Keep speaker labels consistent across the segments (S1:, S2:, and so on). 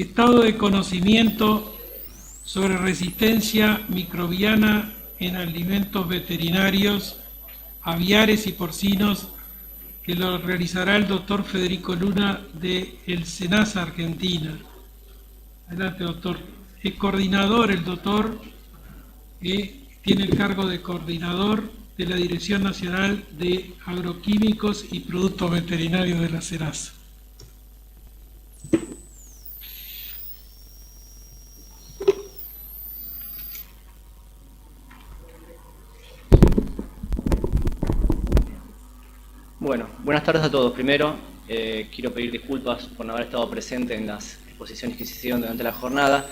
S1: Estado de conocimiento sobre resistencia microbiana en alimentos veterinarios, aviares y porcinos, que lo realizará el doctor Federico Luna de el SENASA Argentina. Adelante, doctor. Es coordinador el doctor, tiene el cargo de coordinador de la Dirección Nacional de Agroquímicos y Productos Veterinarios de la SENASA.
S2: Bueno, buenas tardes a todos. Primero, quiero pedir disculpas por no haber estado presente en las exposiciones que se hicieron durante la jornada,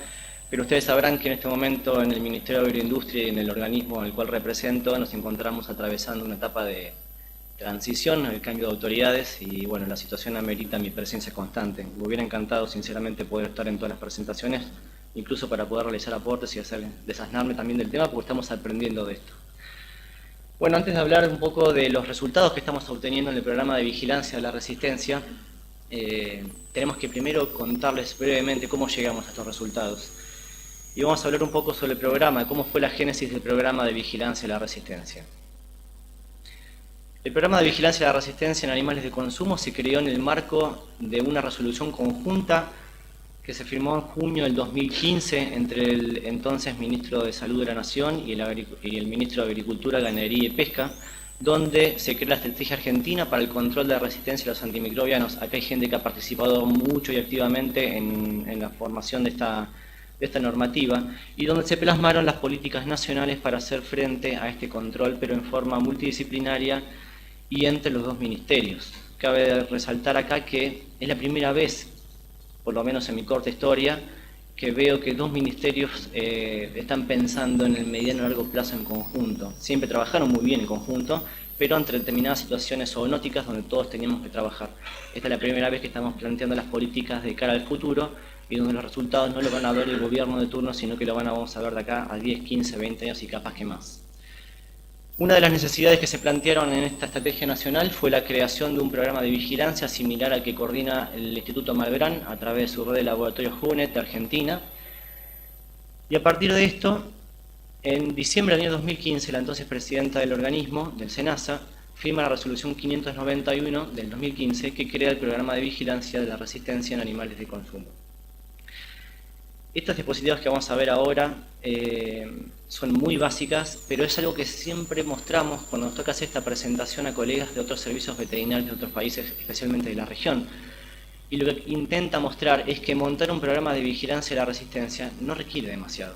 S2: pero ustedes sabrán que en este momento en el Ministerio de Agroindustria y en el organismo al cual represento nos encontramos atravesando una etapa de transición, el cambio de autoridades y bueno, la situación amerita mi presencia constante. Me hubiera encantado sinceramente poder estar en todas las presentaciones, incluso para poder realizar aportes y desasnarme también del tema porque estamos aprendiendo de esto. Bueno, antes de hablar un poco de los resultados que estamos obteniendo en el programa de vigilancia de la resistencia, tenemos que primero contarles brevemente cómo llegamos a estos resultados. Y vamos a hablar un poco sobre el programa, cómo fue la génesis del programa de vigilancia de la resistencia. El programa de vigilancia de la resistencia en animales de consumo se creó en el marco de una resolución conjunta que se firmó en junio del 2015 entre el entonces Ministro de Salud de la Nación y el Ministro de Agricultura, Ganadería y Pesca, donde se crea la estrategia argentina para el control de la resistencia a los antimicrobianos. Acá hay gente que ha participado mucho y activamente en la formación de esta normativa y donde se plasmaron las políticas nacionales para hacer frente a este control, pero en forma multidisciplinaria y entre los dos ministerios. Cabe resaltar acá que es la primera vez, por lo menos en mi corta historia, que veo que dos ministerios están pensando en el mediano y largo plazo en conjunto. Siempre trabajaron muy bien en conjunto, pero entre determinadas situaciones zoonóticas donde todos teníamos que trabajar. Esta es la primera vez que estamos planteando las políticas de cara al futuro y donde los resultados no lo van a ver el gobierno de turno, sino que lo vamos a ver de acá a 10, 15, 20 años y capaz que más. Una de las necesidades que se plantearon en esta estrategia nacional fue la creación de un programa de vigilancia similar al que coordina el Instituto Malbrán a través de su red de laboratorios JUNET de Argentina. Y a partir de esto, en diciembre del año 2015, la entonces presidenta del organismo, del SENASA, firma la resolución 591 del 2015 que crea el programa de vigilancia de la resistencia en animales de consumo. Estas diapositivas que vamos a ver ahora son muy básicas, pero es algo que siempre mostramos cuando nos toca hacer esta presentación a colegas de otros servicios veterinarios de otros países, especialmente de la región. Y lo que intenta mostrar es que montar un programa de vigilancia de la resistencia no requiere demasiado.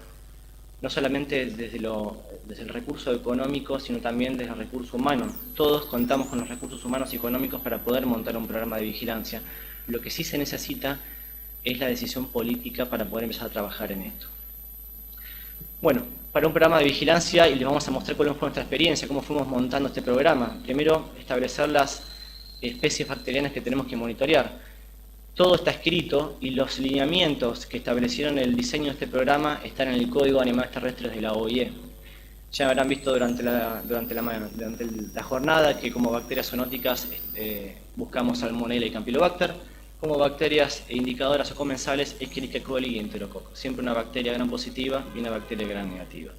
S2: No solamente desde el recurso económico, sino también desde el recurso humano. Todos contamos con los recursos humanos y económicos para poder montar un programa de vigilancia. Lo que sí se necesita es la decisión política para poder empezar a trabajar en esto. Bueno, para un programa de vigilancia, y les vamos a mostrar cuál fue nuestra experiencia, cómo fuimos montando este programa. Primero, establecer las especies bacterianas que tenemos que monitorear. Todo está escrito y los lineamientos que establecieron el diseño de este programa están en el Código de Animales Terrestres de la OIE. Ya habrán visto durante la jornada que como bacterias zoonóticas buscamos Salmonella y Campylobacter. Como bacterias indicadoras o comensales, Escherichia coli y Enterococcus. Siempre una bacteria gram positiva y una bacteria gram negativa.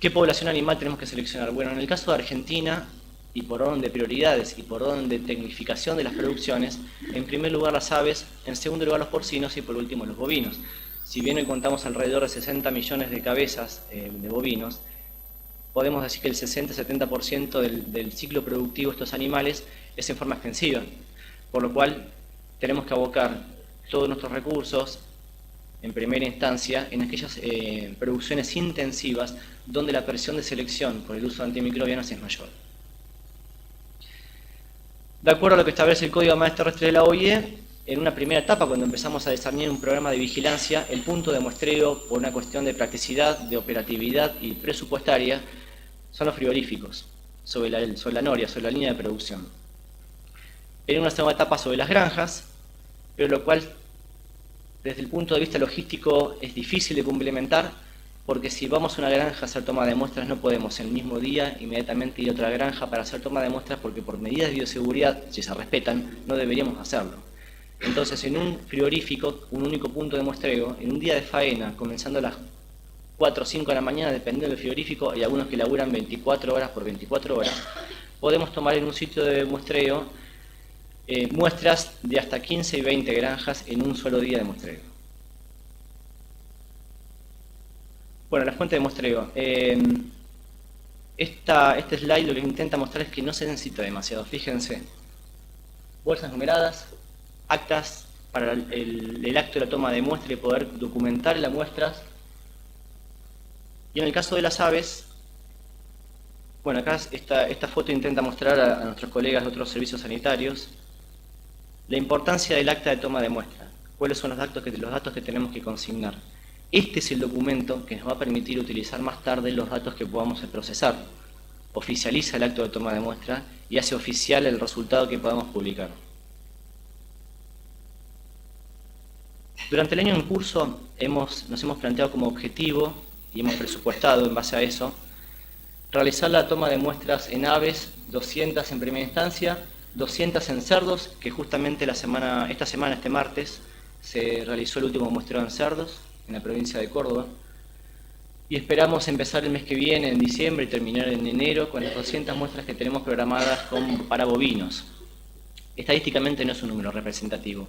S2: ¿Qué población animal tenemos que seleccionar? Bueno, en el caso de Argentina, y por orden de prioridades y por orden de tecnificación de las producciones, en primer lugar las aves, en segundo lugar los porcinos y por último los bovinos. Si bien hoy contamos alrededor de 60 millones de cabezas de bovinos, podemos decir que el 60-70% del ciclo productivo de estos animales es en forma extensiva, por lo cual tenemos que abocar todos nuestros recursos en primera instancia en aquellas producciones intensivas donde la presión de selección por el uso de antimicrobianos es mayor. De acuerdo a lo que establece el Código de Animales Terrestres de la OIE, en una primera etapa, cuando empezamos a desarrollar un programa de vigilancia, el punto de muestreo, por una cuestión de practicidad, de operatividad y presupuestaria, son los frigoríficos, sobre la noria, sobre la línea de producción. En una segunda etapa sobre las granjas, pero lo cual, desde el punto de vista logístico, es difícil de complementar, porque si vamos a una granja a hacer toma de muestras, no podemos el mismo día inmediatamente ir a otra granja para hacer toma de muestras, porque por medidas de bioseguridad, si se respetan, no deberíamos hacerlo. Entonces, en un frigorífico, un único punto de muestreo, en un día de faena, comenzando a las 4 o 5 de la mañana, dependiendo del frigorífico, hay algunos que laburan 24 horas por 24 horas, podemos tomar en un sitio de muestreo muestras de hasta 15 y 20 granjas en un solo día de muestreo. Bueno, la fuente de muestreo. Este slide lo que intenta mostrar es que no se necesita demasiado. Fíjense, bolsas numeradas, actas para el acto de la toma de muestra y poder documentar las muestras. Y en el caso de las aves, bueno, acá esta foto intenta mostrar a nuestros colegas de otros servicios sanitarios la importancia del acta de toma de muestra, cuáles son los datos que tenemos que consignar. Este es el documento que nos va a permitir utilizar más tarde los datos que podamos procesar. Oficializa el acto de toma de muestra y hace oficial el resultado que podamos publicar. Durante el año en curso nos hemos planteado como objetivo y hemos presupuestado en base a eso realizar la toma de muestras en aves, 200 en primera instancia, 200 en cerdos, que justamente este martes, se realizó el último muestreo en cerdos, en la provincia de Córdoba, y esperamos empezar el mes que viene, en diciembre, y terminar en enero con las 200 muestras que tenemos programadas para bovinos. Estadísticamente no es un número representativo,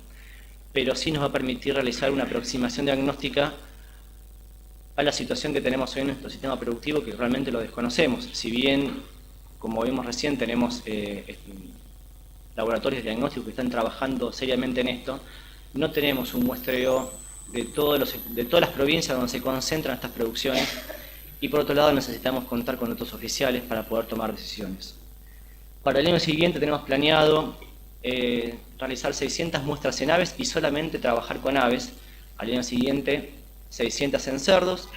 S2: pero sí nos va a permitir realizar una aproximación diagnóstica a la situación que tenemos hoy en nuestro sistema productivo, que realmente lo desconocemos. Si bien, como vimos recién, tenemos laboratorios de diagnóstico que están trabajando seriamente en esto, no tenemos un muestreo de todas las provincias donde se concentran estas producciones, y por otro lado necesitamos contar con datos oficiales para poder tomar decisiones. Para el año siguiente tenemos planeado realizar 600 muestras en aves y solamente trabajar con aves. Al año siguiente 600 en cerdos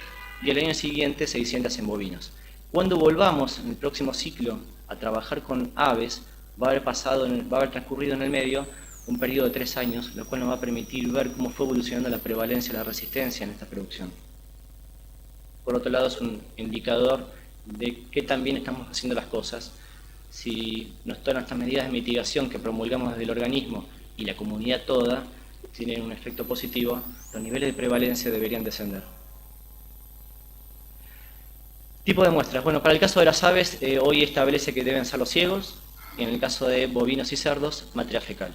S2: y al año siguiente 600 en bovinos. Cuando volvamos en el próximo ciclo a trabajar con aves, va a haber transcurrido en el medio un periodo de 3 años, lo cual nos va a permitir ver cómo fue evolucionando la prevalencia y la resistencia en esta producción. Por otro lado, es un indicador de qué tan bien estamos haciendo las cosas. Si todas nuestras medidas de mitigación que promulgamos desde el organismo y la comunidad toda tienen un efecto positivo, los niveles de prevalencia deberían descender. Tipo de muestras. Bueno, para el caso de las aves, hoy establece que deben ser los ciegos, y en el caso de bovinos y cerdos, materia fecal.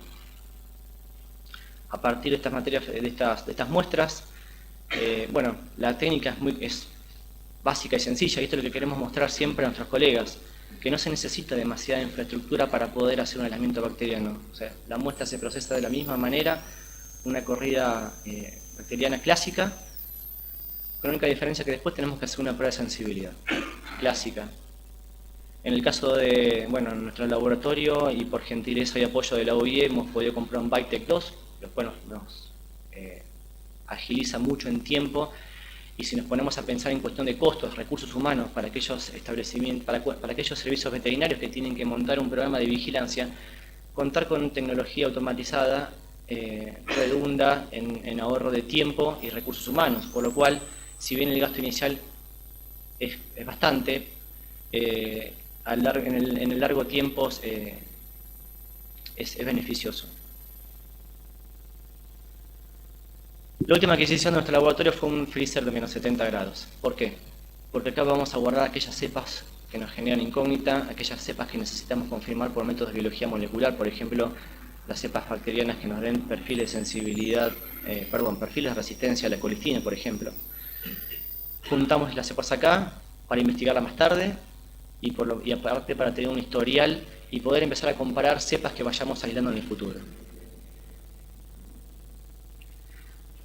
S2: A partir de estas muestras, bueno, la técnica es básica y sencilla, y esto es lo que queremos mostrar siempre a nuestros colegas, que no se necesita demasiada infraestructura para poder hacer un aislamiento bacteriano. O sea, la muestra se procesa de la misma manera, una corrida bacteriana clásica, con la única diferencia que después tenemos que hacer una prueba de sensibilidad clásica. En el caso de, en nuestro laboratorio, y por gentileza y apoyo de la OIE, hemos podido comprar un Vitec 2, lo cual nos agiliza mucho en tiempo, y si nos ponemos a pensar en cuestión de costos, recursos humanos para aquellos establecimientos, para aquellos servicios veterinarios que tienen que montar un programa de vigilancia, contar con tecnología automatizada redunda en ahorro de tiempo y recursos humanos, por lo cual, si bien el gasto inicial es bastante, en el largo tiempo es beneficioso. La última adquisición de nuestro laboratorio fue un freezer de menos 70 grados. ¿Por qué? Porque acá vamos a guardar aquellas cepas que nos generan incógnita, aquellas cepas que necesitamos confirmar por métodos de biología molecular, por ejemplo, las cepas bacterianas que nos den perfiles de sensibilidad, perfiles de resistencia a la colistina, por ejemplo. Juntamos las cepas acá para investigarlas más tarde y aparte para tener un historial y poder empezar a comparar cepas que vayamos aislando en el futuro.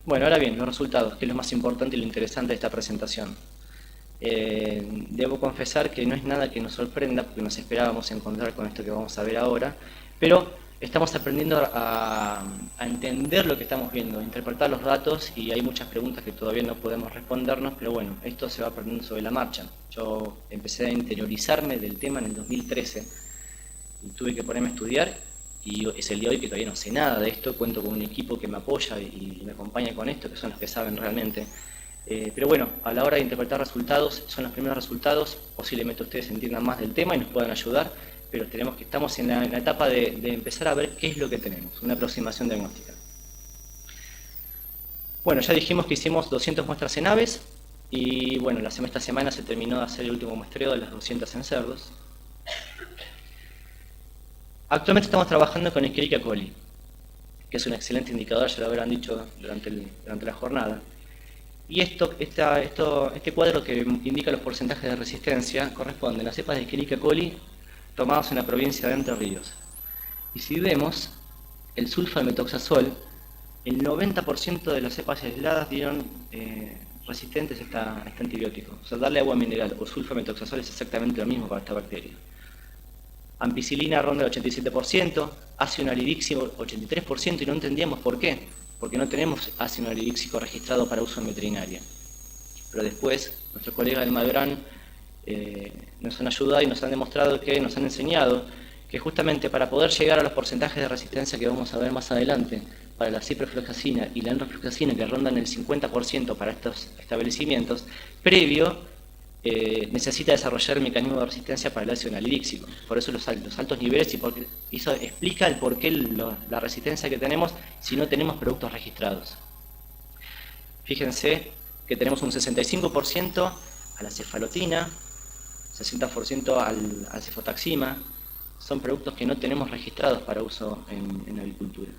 S2: Bueno, ahora bien, los resultados, que es lo más importante y lo interesante de esta presentación. Debo confesar que no es nada que nos sorprenda, porque nos esperábamos encontrar con esto que vamos a ver ahora, pero estamos aprendiendo a entender lo que estamos viendo, a interpretar los datos, y hay muchas preguntas que todavía no podemos respondernos, pero bueno, esto se va aprendiendo sobre la marcha. Yo empecé a interiorizarme del tema en el 2013, y tuve que ponerme a estudiar, y es el día de hoy que todavía no sé nada de esto, cuento con un equipo que me apoya y me acompaña con esto, que son los que saben realmente. Pero bueno, a la hora de interpretar resultados, son los primeros resultados, posiblemente ustedes entiendan más del tema y nos puedan ayudar, pero estamos en la etapa de empezar a ver qué es lo que tenemos, una aproximación diagnóstica. Bueno, ya dijimos que hicimos 200 muestras en aves y bueno, esta semana se terminó de hacer el último muestreo de las 200 en cerdos. Actualmente estamos trabajando con Escherichia coli, que es un excelente indicador, ya lo habrán dicho durante la jornada. Y este cuadro que indica los porcentajes de resistencia corresponden a cepas de Escherichia coli tomadas en la provincia de Entre Ríos. Y si vemos, el sulfametoxazol, el 90% de las cepas aisladas dieron resistentes a este antibiótico. O sea, darle agua mineral o sulfametoxazol es exactamente lo mismo para esta bacteria. Ampicilina ronda el 87%, ácido nalidíxico 83% y no entendíamos por qué, porque no tenemos ácido nalidíxico registrado para uso en veterinaria. Pero después, nuestros colegas del Malbrán nos han ayudado y nos han demostrado nos han enseñado que justamente para poder llegar a los porcentajes de resistencia que vamos a ver más adelante, para la ciprofloxacina y la enrofloxacina que rondan el 50% para estos establecimientos, previo necesita desarrollar el mecanismo de resistencia para el ácido nalidíxico. Por eso los altos niveles y eso explica el porqué la resistencia que tenemos si no tenemos productos registrados. Fíjense que tenemos un 65% a la cefalotina, 60% al cefotaxima. Son productos que no tenemos registrados para uso en agricultura.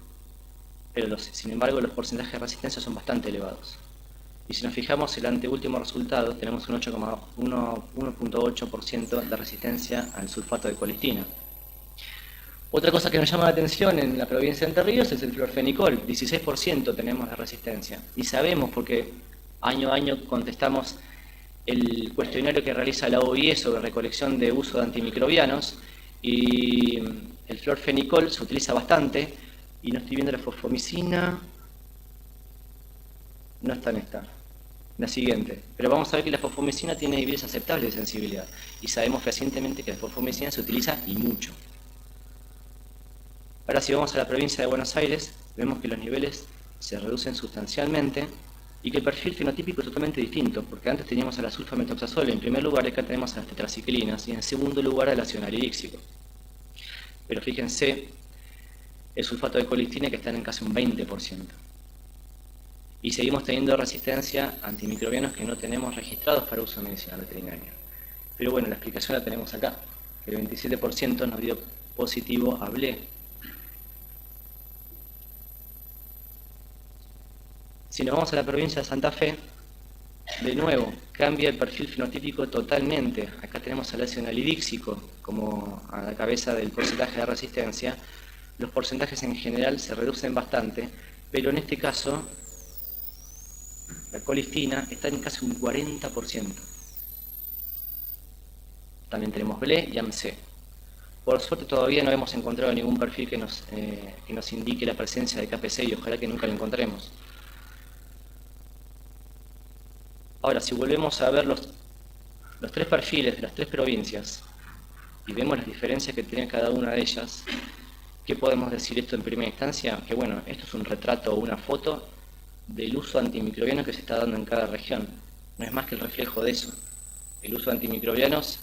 S2: Pero sin embargo los porcentajes de resistencia son bastante elevados. Y si nos fijamos el anteúltimo resultado, tenemos un 1.8% de resistencia al sulfato de colistina. Otra cosa que nos llama la atención en la provincia de Entre Ríos es el florfenicol, 16% tenemos de resistencia. Y sabemos porque año a año contestamos el cuestionario que realiza la OIE sobre recolección de uso de antimicrobianos y el florfenicol se utiliza bastante y no estoy viendo la fosfomicina, no está en esta. La siguiente, pero vamos a ver que la fosfomicina tiene niveles aceptables de sensibilidad y sabemos fehacientemente que la fosfomicina se utiliza y mucho. Ahora si vamos a la provincia de Buenos Aires, vemos que los niveles se reducen sustancialmente y que el perfil fenotípico es totalmente distinto, porque antes teníamos a la sulfametoxazol en primer lugar y acá tenemos a las tetraciclinas y en segundo lugar al ácido nalidíxico. Pero fíjense el sulfato de colistina que está en casi un 20%. Y seguimos teniendo resistencia a antimicrobianos que no tenemos registrados para uso en medicina veterinaria. Pero bueno, la explicación la tenemos acá, que el 27% nos dio positivo a BLE. Si nos vamos a la provincia de Santa Fe, de nuevo, cambia el perfil fenotípico totalmente. Acá tenemos al ácido nalidíxico como a la cabeza del porcentaje de resistencia. Los porcentajes en general se reducen bastante, pero en este caso la colistina está en casi un 40%. También tenemos BLE y AMC. Por suerte todavía no hemos encontrado ningún perfil que nos indique la presencia de KPC y ojalá que nunca lo encontremos. Ahora, si volvemos a ver los tres perfiles de las tres provincias y vemos las diferencias que tiene cada una de ellas, ¿qué podemos decir esto en primera instancia? Que bueno, esto es un retrato o una foto del uso antimicrobiano que se está dando en cada región. No es más que el reflejo de eso. El uso de antimicrobianos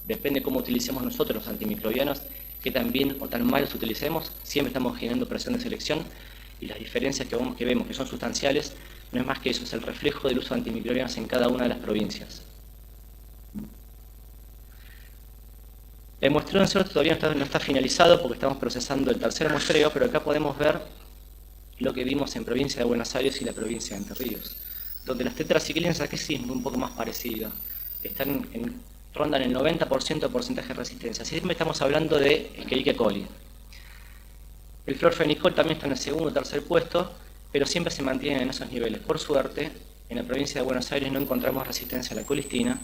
S2: depende de cómo utilicemos nosotros los antimicrobianos, que tan bien o tan mal los utilicemos, siempre estamos generando presión de selección y las diferencias que vemos que son sustanciales, no es más que eso, es el reflejo del uso de antimicrobianos en cada una de las provincias. El muestreo en cerdos todavía no está finalizado porque estamos procesando el tercer muestreo, pero acá podemos ver lo que vimos en provincia de Buenos Aires y la provincia de Entre Ríos, donde las tetraciclinas aquí sí es un poco más parecido, rondan el 90% de porcentaje de resistencia. Siempre estamos hablando de Escherichia coli. El florfenicol también está en el segundo o tercer puesto, pero siempre se mantienen en esos niveles. Por suerte, en la provincia de Buenos Aires no encontramos resistencia a la colistina,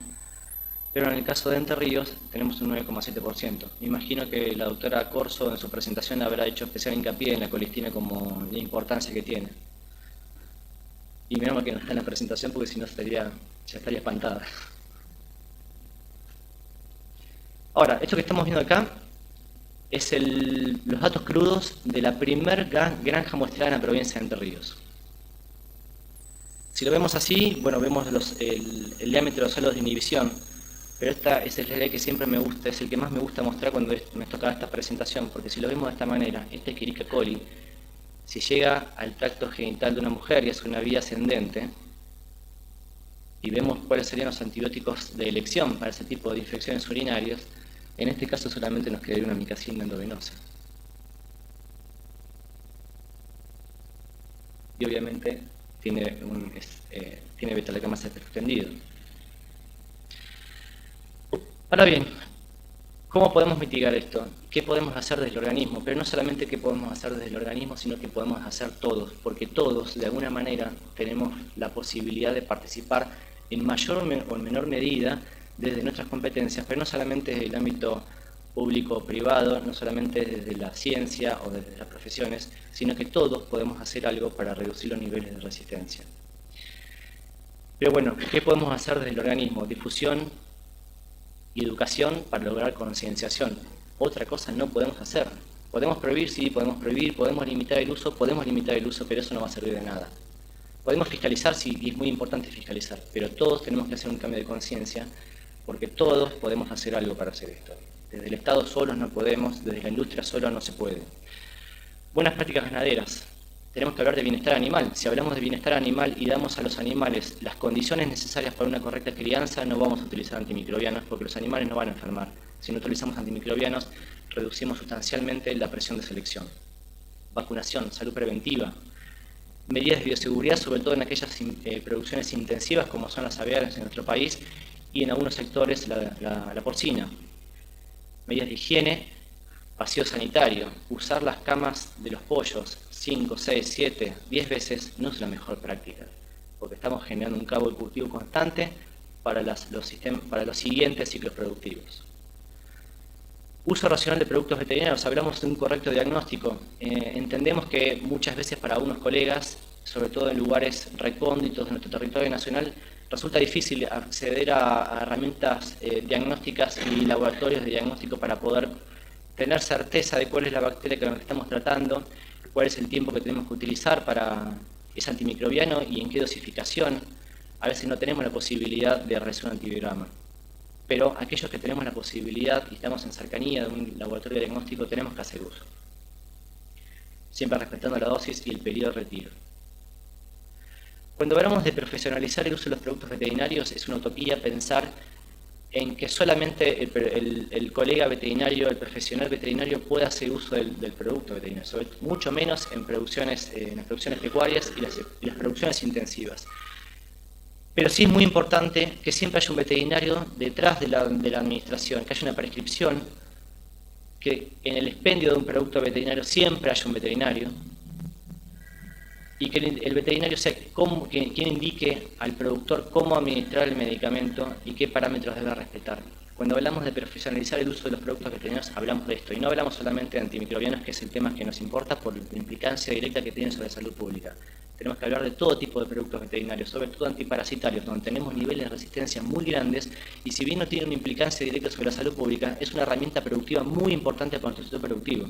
S2: pero en el caso de Entre Ríos tenemos un 9,7%. Me imagino que la doctora Corso en su presentación habrá hecho especial hincapié en la colistina como la importancia que tiene. Y menos mal que no está en la presentación porque si no ya estaría espantada. Ahora, esto que estamos viendo acá es los datos crudos de la primer granja muestrada en la provincia de Entre Ríos. Si lo vemos así, bueno, vemos el diámetro de los salos de inhibición, pero esta es el slide que siempre me gusta, es el que más me gusta mostrar cuando me toca esta presentación, porque si lo vemos de esta manera, este Escherichia coli Si llega al tracto genital de una mujer y es una vía ascendente, y vemos cuáles serían los antibióticos de elección para ese tipo de infecciones urinarias, en este caso solamente nos quedaría una micacina endovenosa. Y obviamente tiene beta-lactamasa extendido. Ahora bien, ¿cómo podemos mitigar esto? ¿Qué podemos hacer desde el organismo? Pero no solamente qué podemos hacer desde el organismo, sino que podemos hacer todos, porque todos, de alguna manera, tenemos la posibilidad de participar en mayor o en menor medida desde nuestras competencias, pero no solamente desde el ámbito público o privado, no solamente desde la ciencia o desde las profesiones, sino que todos podemos hacer algo para reducir los niveles de resistencia. Pero bueno, ¿qué podemos hacer desde el organismo? Difusión y educación para lograr concienciación. Otra cosa no podemos hacer. Podemos prohibir, sí, podemos prohibir, podemos limitar el uso, pero eso no va a servir de nada. Podemos fiscalizar, sí, y es muy importante fiscalizar, pero todos tenemos que hacer un cambio de conciencia, porque todos podemos hacer algo para hacer esto. Desde el Estado solos no podemos, desde la industria sola no se puede. Buenas prácticas ganaderas. Tenemos que hablar de bienestar animal. Si hablamos de bienestar animal y damos a los animales las condiciones necesarias para una correcta crianza, no vamos a utilizar antimicrobianos porque los animales no van a enfermar. Si no utilizamos antimicrobianos, reducimos sustancialmente la presión de selección. Vacunación, salud preventiva. Medidas de bioseguridad, sobre todo en aquellas producciones intensivas como son las aviares en nuestro país y en algunos sectores la porcina. Medidas de higiene, vacío sanitario. Usar las camas de los pollos 5, 6, 7, 10 veces no es la mejor práctica, porque estamos generando un cabo de cultivo constante para los siguientes ciclos productivos. Uso racional de productos veterinarios. Hablamos de un correcto diagnóstico. Entendemos que muchas veces para algunos colegas, sobre todo en lugares recónditos de nuestro territorio nacional, resulta difícil acceder a herramientas diagnósticas y laboratorios de diagnóstico para poder tener certeza de cuál es la bacteria que estamos tratando, cuál es el tiempo que tenemos que utilizar para ese antimicrobiano y en qué dosificación. A veces no tenemos la posibilidad de realizar un antibiograma. Pero aquellos que tenemos la posibilidad y estamos en cercanía de un laboratorio de diagnóstico tenemos que hacer uso. Siempre respetando la dosis y el periodo de retiro. Cuando hablamos de profesionalizar el uso de los productos veterinarios, es una utopía pensar en que solamente el colega veterinario, el profesional veterinario pueda hacer uso del producto veterinario, mucho menos en las producciones pecuarias y las producciones intensivas. Pero sí es muy importante que siempre haya un veterinario detrás de la administración, que haya una prescripción, que en el expendio de un producto veterinario siempre haya un veterinario, y que el veterinario sea quien indique al productor cómo administrar el medicamento y qué parámetros debe respetar. Cuando hablamos de profesionalizar el uso de los productos veterinarios, hablamos de esto, y no hablamos solamente de antimicrobianos, que es el tema que nos importa por la implicancia directa que tiene sobre la salud pública. Tenemos que hablar de todo tipo de productos veterinarios, sobre todo antiparasitarios, donde tenemos niveles de resistencia muy grandes, y si bien no tiene una implicancia directa sobre la salud pública, es una herramienta productiva muy importante para nuestro sector productivo.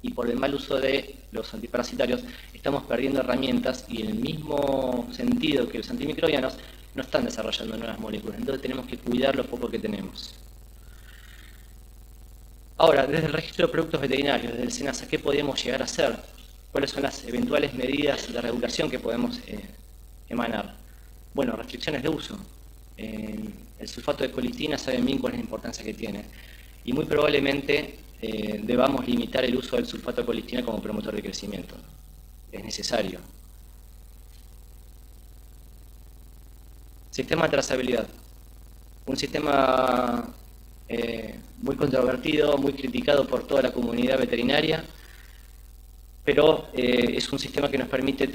S2: Y por el mal uso de los antiparasitarios estamos perdiendo herramientas, y en el mismo sentido que los antimicrobianos no están desarrollando nuevas moléculas, entonces tenemos que cuidar lo poco que tenemos. Ahora, desde el registro de productos veterinarios, desde el SENASA, ¿qué podemos llegar a hacer? ¿Cuáles son las eventuales medidas de regulación que podemos emanar? Bueno, restricciones de uso. El sulfato de colistina, saben bien cuál es la importancia que tiene, y muy probablemente debamos limitar el uso del sulfato de colistina como promotor de crecimiento. Es necesario. Sistema de trazabilidad. Un sistema muy controvertido, muy criticado por toda la comunidad veterinaria, pero es un sistema que nos permite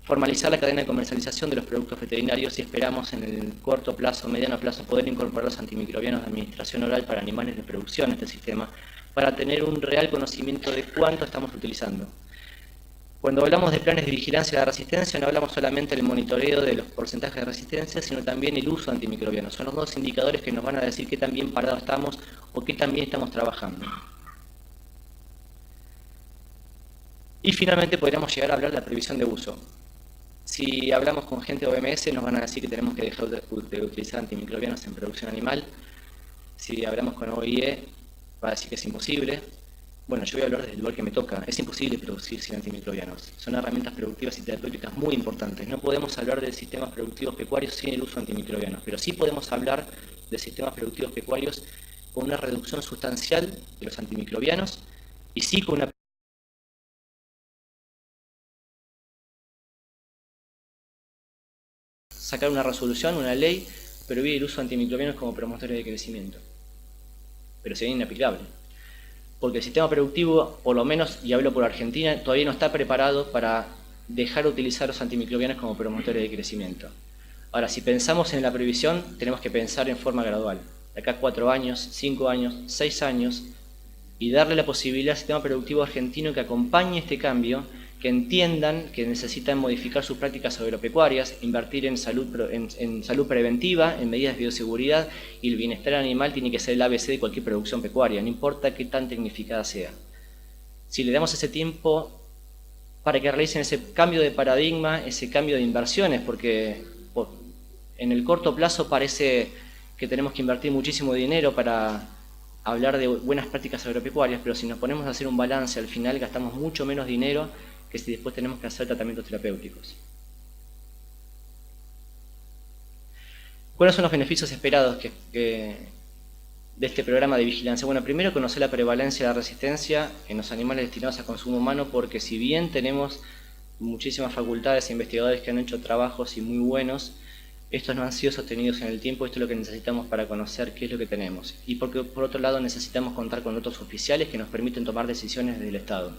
S2: formalizar la cadena de comercialización de los productos veterinarios, y esperamos en el corto plazo, mediano plazo, poder incorporar los antimicrobianos de administración oral para animales de producción a este sistema, para tener un real conocimiento de cuánto estamos utilizando. Cuando hablamos de planes de vigilancia de la resistencia, no hablamos solamente del monitoreo de los porcentajes de resistencia, sino también el uso de antimicrobianos. Son los dos indicadores que nos van a decir qué tan bien parados estamos o qué tan bien estamos trabajando. Y finalmente podríamos llegar a hablar de la prohibición de uso. Si hablamos con gente de OMS, nos van a decir que tenemos que dejar de utilizar antimicrobianos en producción animal. Si hablamos con OIE, va a decir que es imposible. Bueno, yo voy a hablar desde el lugar que me toca. Es imposible producir sin antimicrobianos. Son herramientas productivas y terapéuticas muy importantes. No podemos hablar de sistemas productivos pecuarios sin el uso de antimicrobianos, pero sí podemos hablar de sistemas productivos pecuarios con una reducción sustancial de los antimicrobianos y sí con una sacar una resolución, una ley, prohibir el uso de antimicrobianos como promotores de crecimiento. Pero sería inaplicable. Porque el sistema productivo, por lo menos, y hablo por Argentina, todavía no está preparado para dejar de utilizar los antimicrobianos como promotores de crecimiento. Ahora, si pensamos en la prohibición, tenemos que pensar en forma gradual. De acá 4 años, 5 años, 6 años, y darle la posibilidad al sistema productivo argentino que acompañe este cambio, que entiendan que necesitan modificar sus prácticas agropecuarias, invertir en salud preventiva, en medidas de bioseguridad, y el bienestar animal tiene que ser el ABC de cualquier producción pecuaria, no importa qué tan tecnificada sea. Si le damos ese tiempo para que realicen ese cambio de paradigma, ese cambio de inversiones, porque en el corto plazo parece que tenemos que invertir muchísimo dinero para hablar de buenas prácticas agropecuarias, pero si nos ponemos a hacer un balance, al final gastamos mucho menos dinero que si después tenemos que hacer tratamientos terapéuticos. ¿Cuáles son los beneficios esperados de este programa de vigilancia? Bueno, primero conocer la prevalencia de la resistencia en los animales destinados a consumo humano, porque si bien tenemos muchísimas facultades e investigadores que han hecho trabajos y muy buenos, estos no han sido sostenidos en el tiempo. Esto es lo que necesitamos para conocer qué es lo que tenemos. Y porque, por otro lado, necesitamos contar con datos oficiales que nos permiten tomar decisiones desde el Estado.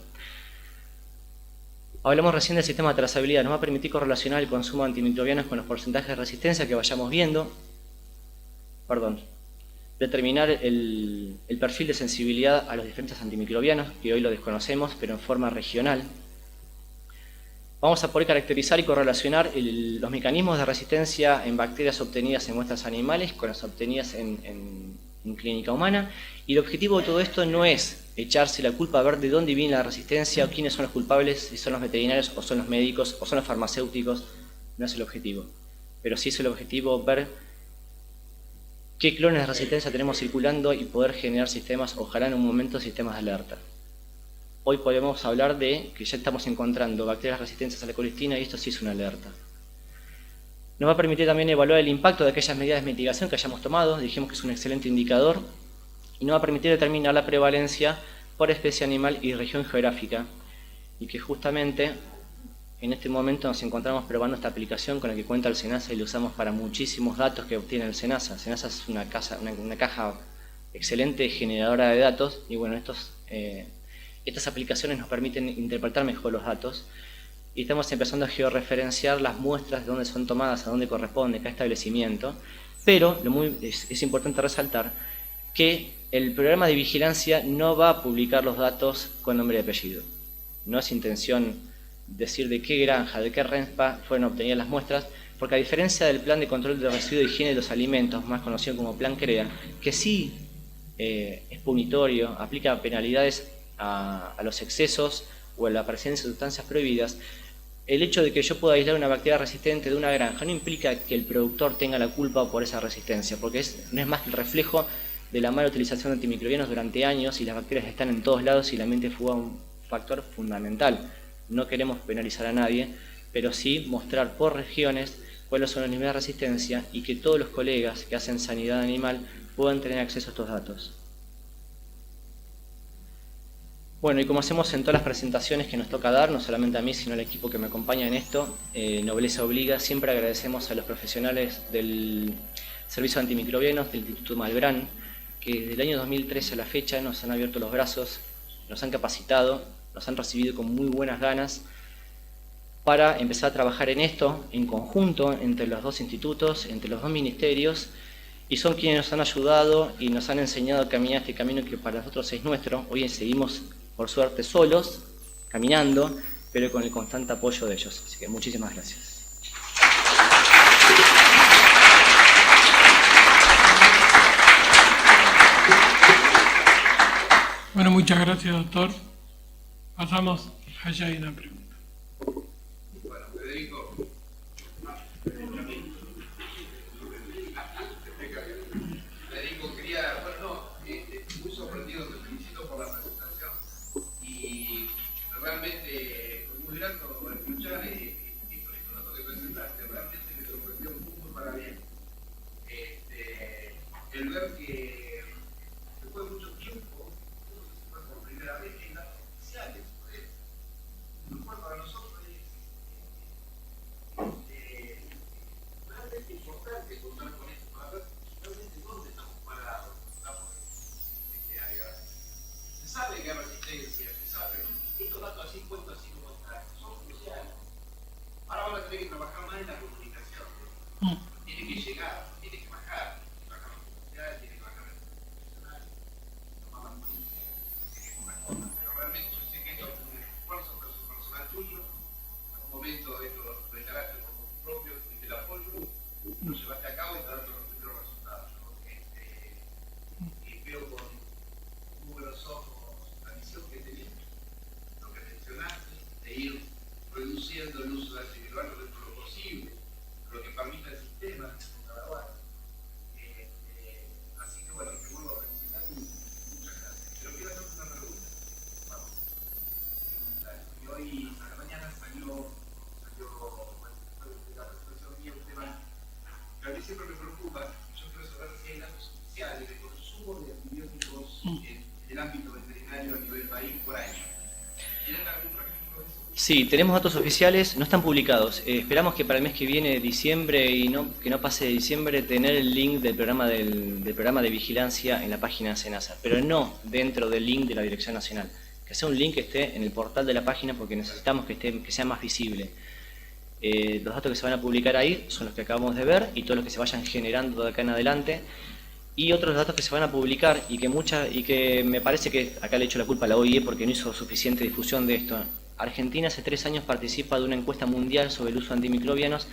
S2: Hablamos recién del sistema de trazabilidad. Nos va a permitir correlacionar el consumo de antimicrobianos con los porcentajes de resistencia que vayamos viendo. Determinar el perfil de sensibilidad a los diferentes antimicrobianos, que hoy lo desconocemos, pero en forma regional. Vamos a poder caracterizar y correlacionar los mecanismos de resistencia en bacterias obtenidas en muestras animales con las obtenidas en clínica humana. Y el objetivo de todo esto no es echarse la culpa a ver de dónde viene la resistencia o quiénes son los culpables, si son los veterinarios o son los médicos o son los farmacéuticos. No es el objetivo. Pero sí es el objetivo ver qué clones de resistencia tenemos circulando y poder generar sistemas, ojalá en un momento, sistemas de alerta. Hoy podemos hablar de que ya estamos encontrando bacterias resistentes a la colistina y esto sí es una alerta. Nos va a permitir también evaluar el impacto de aquellas medidas de mitigación que hayamos tomado, dijimos que es un excelente indicador, y nos va a permitir determinar la prevalencia por especie animal y región geográfica, y que justamente en este momento nos encontramos probando esta aplicación con la que cuenta el SENASA y lo usamos para muchísimos datos que obtiene el SENASA. El SENASA es una caja excelente generadora de datos, y bueno, estas aplicaciones nos permiten interpretar mejor los datos y estamos empezando a georreferenciar las muestras de dónde son tomadas, a dónde corresponde cada establecimiento, pero es importante resaltar que el programa de vigilancia no va a publicar los datos con nombre y apellido. No es intención decir de qué granja, de qué RENSPA fueron obtenidas las muestras, porque a diferencia del plan de control de residuos de higiene de los alimentos, más conocido como Plan CREA, que sí es punitorio, aplica penalidades a los excesos o a la presencia de sustancias prohibidas, el hecho de que yo pueda aislar una bacteria resistente de una granja no implica que el productor tenga la culpa por esa resistencia, porque no es más que el reflejo de la mala utilización de antimicrobianos durante años y las bacterias están en todos lados y el ambiente fue un factor fundamental. No queremos penalizar a nadie, pero sí mostrar por regiones cuáles son los niveles de resistencia y que todos los colegas que hacen sanidad animal puedan tener acceso a estos datos. Bueno, y como hacemos en todas las presentaciones que nos toca dar, no solamente a mí, sino al equipo que me acompaña en esto, Nobleza Obliga, siempre agradecemos a los profesionales del Servicio de Antimicrobianos del Instituto Malbrán, que desde el año 2013 a la fecha nos han abierto los brazos, nos han capacitado, nos han recibido con muy buenas ganas para empezar a trabajar en esto, en conjunto, entre los dos institutos, entre los dos ministerios, y son quienes nos han ayudado y nos han enseñado a caminar este camino que para nosotros es nuestro. Hoy seguimos, por suerte, solos, caminando, pero con el constante apoyo de ellos. Así que muchísimas gracias.
S1: Bueno, muchas gracias, doctor. Pasamos allá, hay una pregunta.
S3: Bueno, Federico. Federico, quería, muy sorprendido, te felicito por la presentación. no bajar más en la comunicación.
S1: Mm.
S3: Tiene que llegar, tiene que bajar. Bajar la comunidad, tiene que bajar el profesional. Tomar más pero realmente yo sé que esto es un esfuerzo personal tuyo. En algún momento esto lo declaraste como propio y te lo apoyo. Lo llevaste a cabo y te dando los primeros resultados. Y veo con muy buenos ojos la visión que tenés, lo que mencionaste, de ir reduciendo el uso de antivirales dentro de lo posible, lo que permita el sistema en cada lugar. Así que bueno, te vuelvo a felicitar y muchas gracias. Pero quiero hacerte una pregunta. Vamos. Y hoy a la mañana salió bueno, de la presentación mía un tema que a mí siempre me preocupa. Yo quiero saber si hay datos oficiales de consumo de antibióticos en el ámbito veterinario a nivel país por año. ¿Tienen algún registro de eso?
S2: Sí, tenemos datos oficiales, no están publicados. Esperamos que para el mes que viene, diciembre, y que no pase de diciembre, tener el link del programa de vigilancia en la página de SENASA, pero no dentro del link de la Dirección Nacional. Que sea un link que esté en el portal de la página porque necesitamos que sea más visible. Los datos que se van a publicar ahí son los que acabamos de ver y todos los que se vayan generando de acá en adelante. Y otros datos que se van a publicar y que me parece que acá le echo la culpa a la OIE porque no hizo suficiente difusión de esto. Argentina hace 3 años participa de una encuesta mundial sobre el uso de antimicrobianos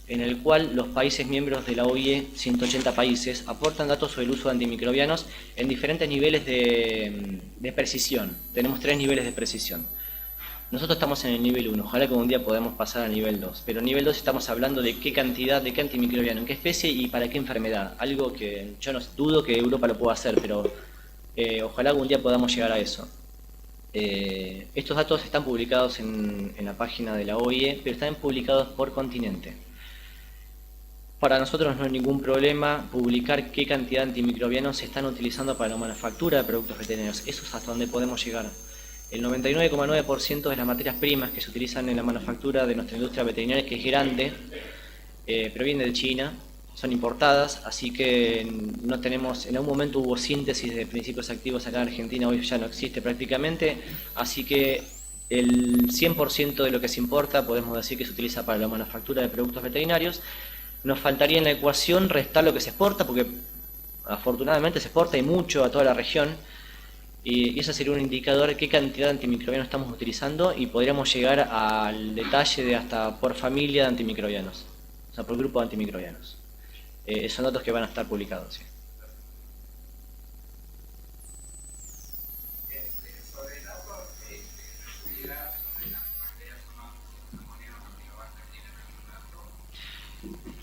S2: en el cual los países miembros de la OIE, 180 países, aportan datos sobre el uso de antimicrobianos en diferentes niveles de precisión. Tenemos 3 niveles de precisión. Nosotros estamos en el nivel 1, ojalá que un día podamos pasar al nivel 2, pero en nivel 2 estamos hablando de qué cantidad, de qué antimicrobiano, en qué especie y para qué enfermedad. Algo que yo no dudo que Europa lo pueda hacer, pero ojalá algún día podamos llegar a eso. Estos datos están publicados en la página de la OIE, pero están publicados por continente. Para nosotros no hay ningún problema publicar qué cantidad de antimicrobianos se están utilizando para la manufactura de productos veterinarios. Eso es hasta donde podemos llegar. El 99,9% de las materias primas que se utilizan en la manufactura de nuestra industria veterinaria, que es grande, proviene de China, son importadas, así que no tenemos, en algún momento hubo síntesis de principios activos acá en Argentina, hoy ya no existe prácticamente, así que el 100% de lo que se importa podemos decir que se utiliza para la manufactura de productos veterinarios. Nos faltaría en la ecuación restar lo que se exporta, porque afortunadamente se exporta y mucho a toda la región, y eso sería un indicador de qué cantidad de antimicrobianos estamos utilizando y podríamos llegar al detalle de hasta por familia de antimicrobianos, o sea, por grupo de antimicrobianos. Son datos que van a estar publicados. ¿Sí?
S3: Sobre el agua,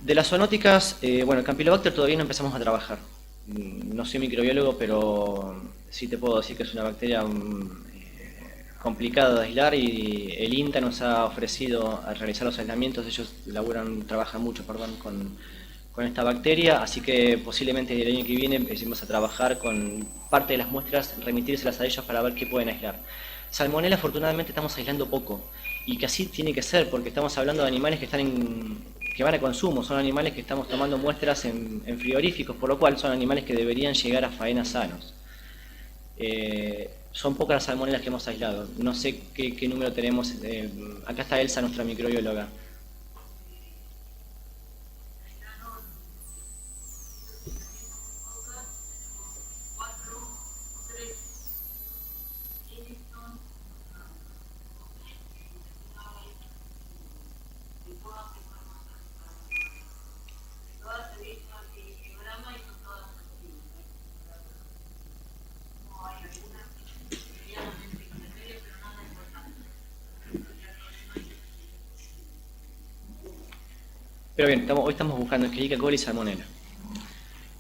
S2: De las zoonóticas, bueno, Campylobacter todavía no empezamos a trabajar. No soy microbiólogo, pero sí te puedo decir que es una bacteria complicada de aislar y el INTA nos ha ofrecido a realizar los aislamientos. Ellos trabajan mucho con esta bacteria, así que posiblemente el año que viene empecemos a trabajar con parte de las muestras, remitírselas a ellos para ver qué pueden aislar. Salmonella afortunadamente estamos aislando poco y que así tiene que ser porque estamos hablando de animales que van a consumo, son animales que estamos tomando muestras en frigoríficos, por lo cual son animales que deberían llegar a faenas sanos. Son pocas las salmonelas que hemos aislado, no sé qué número tenemos, acá está Elsa, nuestra microbióloga. Pero bien, hoy estamos buscando Escherichia coli y Salmonella.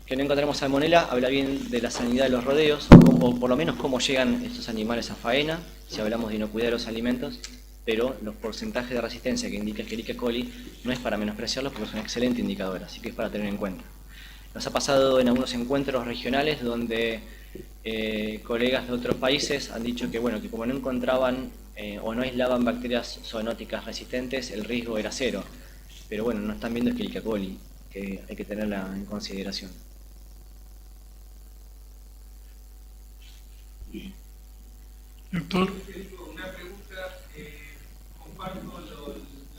S2: Que no encontremos Salmonella, habla bien de la sanidad de los rodeos, o por lo menos cómo llegan estos animales a faena, si hablamos de inocuidad de los alimentos, pero los porcentajes de resistencia que indica Escherichia coli no es para menospreciarlos porque es un excelente indicador, así que es para tener en cuenta. Nos ha pasado en algunos encuentros regionales donde colegas de otros países han dicho que, bueno, que como no encontraban o no aislaban bacterias zoonóticas resistentes, el riesgo era cero. Pero bueno, no están viendo Escherichia coli, que hay que tenerla en consideración.
S1: Doctor.
S3: Una pregunta, comparto la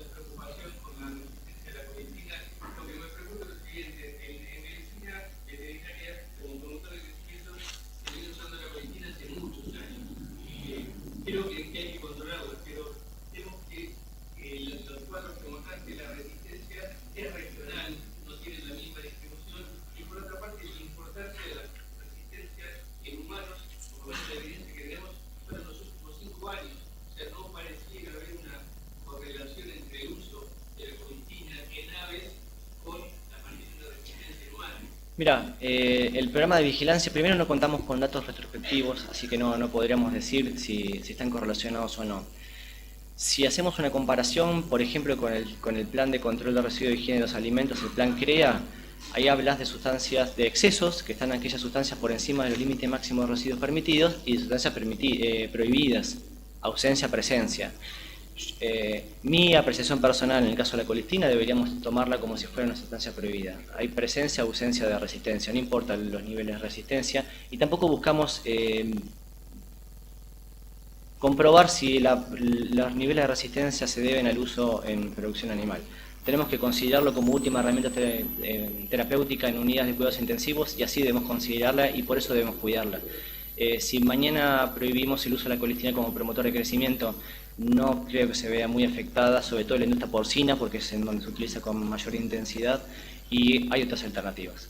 S3: preocupación con la
S2: Mira, el programa de vigilancia, primero no contamos con datos retrospectivos, así que no podríamos decir si están correlacionados o no. Si hacemos una comparación, por ejemplo, con el plan de control de residuos de higiene de los alimentos, el plan CREA, ahí hablas de sustancias de excesos, que están aquellas sustancias por encima de los límites máximos de residuos permitidos, y de sustancias prohibidas, ausencia, presencia. Mi apreciación personal en el caso de la colistina deberíamos tomarla como si fuera una sustancia prohibida. Hay presencia o ausencia de resistencia, no importa los niveles de resistencia, y tampoco buscamos comprobar si los niveles de resistencia se deben al uso en producción animal. Tenemos que considerarlo como última herramienta terapéutica en unidades de cuidados intensivos, y así debemos considerarla y por eso debemos cuidarla. Si mañana prohibimos el uso de la colistina como promotor de crecimiento, no creo que se vea muy afectada, sobre todo la industria porcina, porque es en donde se utiliza con mayor intensidad, y hay otras alternativas.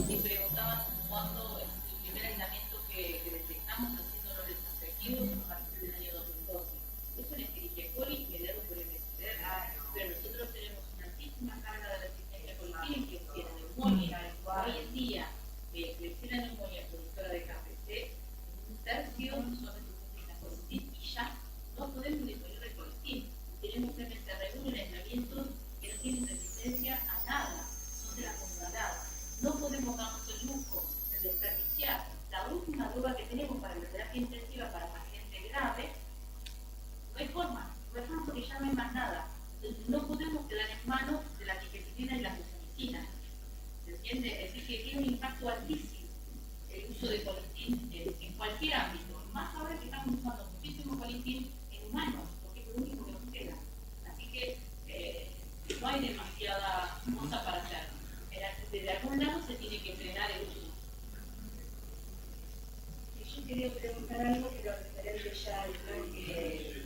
S4: Y preguntaban cuándo el primer aislamiento que detectamos haciéndolo desafectivos a partir del año 2012. Eso en Escherichia coli y el herpes zoster, pero nosotros tenemos una altísima carga de resistencia colitina que tiene neumonía. Hoy en día, Klebsiella pneumoniae productora de KPC, un tercio son resistentes a colistin y ya no podemos disponer de colistin. Tenemos MSR1 en aislamientos que no tienen resistencia a nada, no de la comunidad. No podemos darnos el lujo de desperdiciar la última droga que tenemos para la terapia intensiva para paciente grave. No hay forma porque ya no hay más nada. Entonces, no podemos quedar en manos de la tiquetina y la fusamicina. ¿Se entiende? Es decir, que tiene un impacto altísimo el uso de colistin en cualquier ámbito. Más ahora que estamos usando muchísimo colistin en humanos, porque es lo único que nos queda. Así que no hay demasiada cosa para hacer. Desde algún lado se tiene que frenar el uso.
S5: Yo quería preguntar algo, pero referente ya al plan que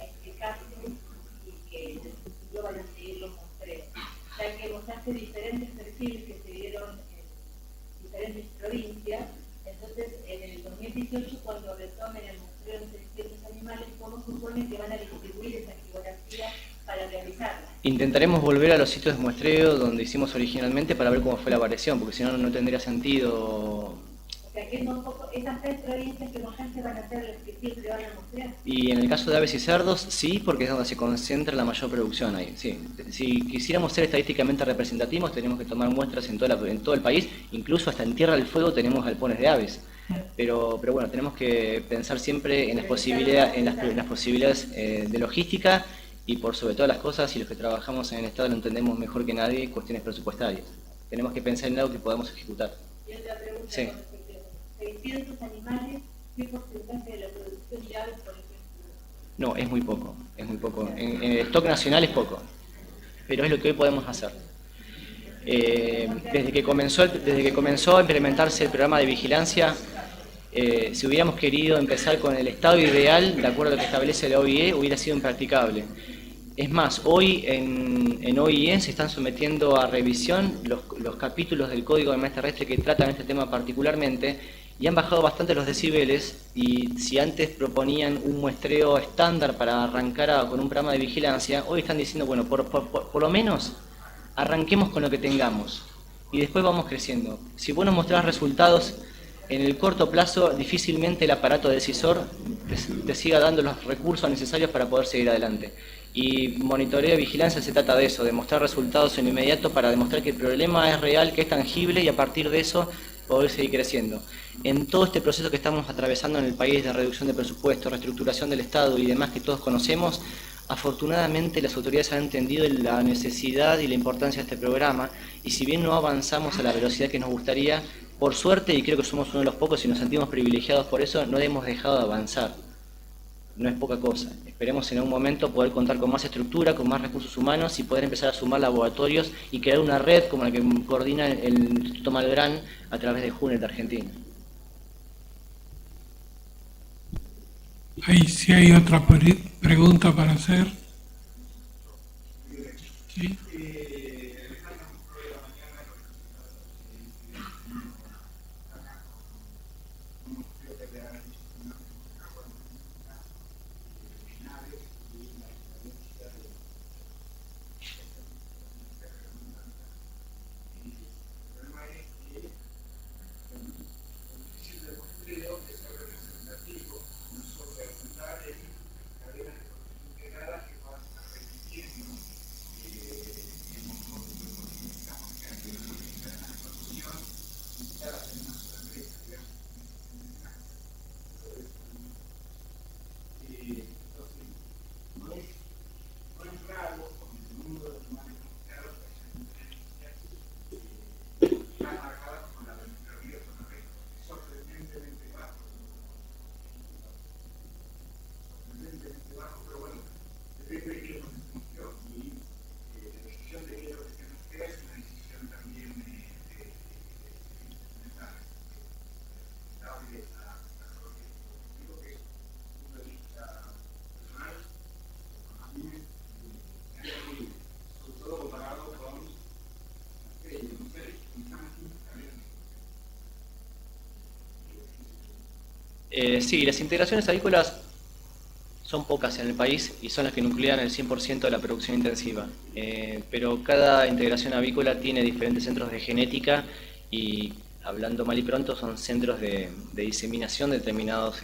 S5: explicaste y que en el futuro van a seguir los muestreos, ya que mostraste diferentes perfiles que se dieron en diferentes provincias. Entonces, en el 2018, cuando retomen el muestreo en 600 animales, ¿cómo supone que van a distribuir esa geografía para realizarla?
S2: Intentaremos volver a los sitios de muestreo donde hicimos originalmente para ver cómo fue la variación, porque si no, no tendría sentido.
S5: O sea, que son esas tres provincias que mostraste van a ser las que siempre van a mostrar.
S2: Y en el caso de aves y cerdos, sí, porque es donde se concentra la mayor producción ahí. Sí. Si quisiéramos ser estadísticamente representativos, tenemos que tomar muestras en todo el país, incluso hasta en Tierra del Fuego tenemos galpones de aves. Pero bueno, tenemos que pensar siempre en las posibilidades de logística y por sobre todas las cosas, y los que trabajamos en el Estado lo entendemos mejor que nadie, cuestiones presupuestarias. Tenemos que pensar en algo que podamos ejecutar.
S5: Y otra pregunta,
S2: Sí.
S5: con respecto a 600 animales, ¿qué porcentaje de la producción de aves, por ejemplo?
S2: No, es muy poco, es muy poco. En el stock nacional es poco, pero es lo que hoy podemos hacer. Desde que comenzó a implementarse el programa de vigilancia, si hubiéramos querido empezar con el estado ideal, de acuerdo a lo que establece la OIE, hubiera sido impracticable. Es más, hoy en OIE se están sometiendo a revisión los capítulos del Código de Animales Terrestres que tratan este tema particularmente, y han bajado bastante los decibeles, y si antes proponían un muestreo estándar para arrancar con un programa de vigilancia, hoy están diciendo, bueno, por lo menos arranquemos con lo que tengamos y después vamos creciendo. Si vos nos mostrás resultados en el corto plazo, difícilmente el aparato decisor te siga dando los recursos necesarios para poder seguir adelante. Y monitoreo y vigilancia se trata de eso, de mostrar resultados en inmediato para demostrar que el problema es real, que es tangible, y a partir de eso poder seguir creciendo. En todo este proceso que estamos atravesando en el país de reducción de presupuesto, reestructuración del Estado y demás que todos conocemos, afortunadamente las autoridades han entendido la necesidad y la importancia de este programa, y si bien no avanzamos a la velocidad que nos gustaría, por suerte, y creo que somos uno de los pocos y nos sentimos privilegiados por eso, no hemos dejado de avanzar. no es poca cosa. Esperemos en algún momento poder contar con más estructura, con más recursos humanos y poder empezar a sumar laboratorios y crear una red como la que coordina el Instituto Malbrán a través de JUNET de Argentina.
S1: Ahí si hay otra pregunta para hacer. ¿Sí?
S2: Sí, las integraciones avícolas son pocas en el país y son las que nuclean el 100% de la producción intensiva. Pero cada integración avícola tiene diferentes centros de genética y, hablando mal y pronto, son centros de diseminación de determinados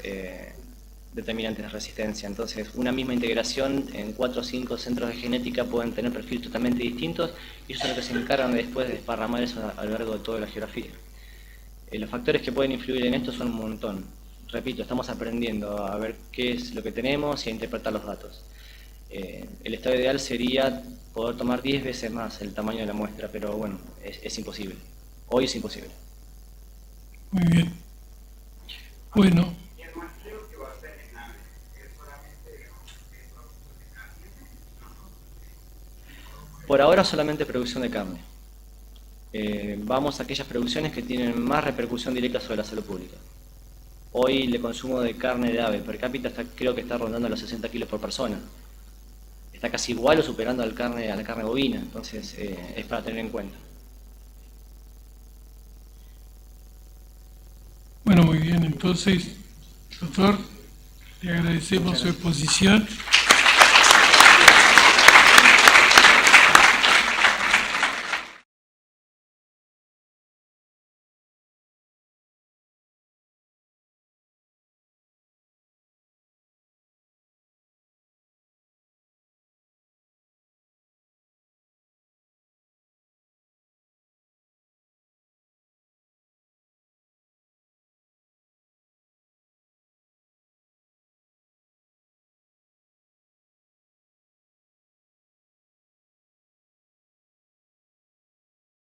S2: determinantes de resistencia. Entonces, una misma integración en 4 o 5 centros de genética pueden tener perfiles totalmente distintos y ellos son los que se encargan después de desparramar eso a lo largo de toda la geografía. Los factores que pueden influir en esto son un montón. Repito, estamos aprendiendo a ver qué es lo que tenemos y a interpretar los datos. El estado ideal sería poder tomar 10 veces más el tamaño de la muestra, pero bueno, es imposible. Hoy es imposible.
S1: Muy bien. Bueno.
S3: Y el muestreo que va a hacer en AVE es solamente
S2: Por ahora solamente producción de carne. Vamos a aquellas producciones que tienen más repercusión directa sobre la salud pública. Hoy el consumo de carne de ave per cápita creo que está rondando los 60 kilos por persona. Está casi igual o superando a la carne bovina, entonces es para tener en cuenta.
S1: Bueno, muy bien. Entonces, doctor, le agradecemos su exposición.